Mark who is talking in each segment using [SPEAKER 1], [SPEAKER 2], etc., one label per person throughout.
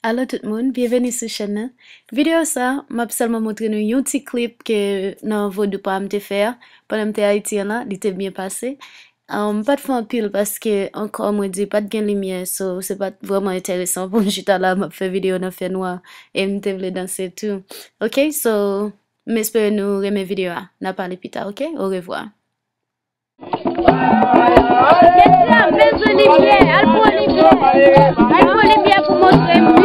[SPEAKER 1] Allô tout le monde, bienvenue sur la chaîne. Vidéo ça, m'a seulement montré nous un petit clip que dans vos deux pas me faire pendant que Haïti là, il était bien passé. Pas de fond pile parce que encore moi dit pas de gain lumière, so c'est pas vraiment intéressant pour me juste là m'a fait vidéo dans fait noir et me voulais danser tout. OK, so m'espère nous aimer vidéo. N'a parlé plus tard, OK? Au revoir.
[SPEAKER 2] Pour montrer mieux.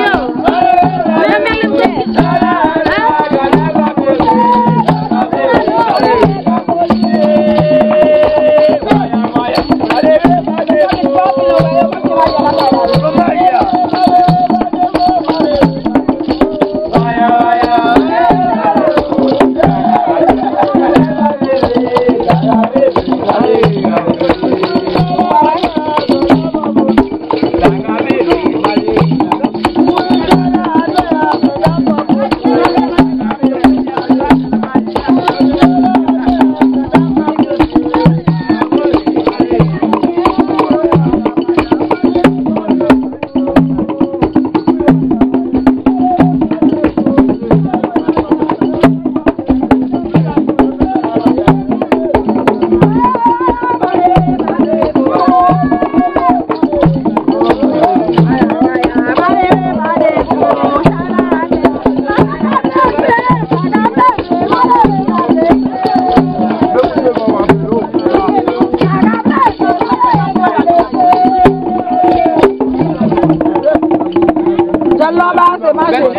[SPEAKER 2] Qu'est-ce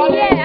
[SPEAKER 2] que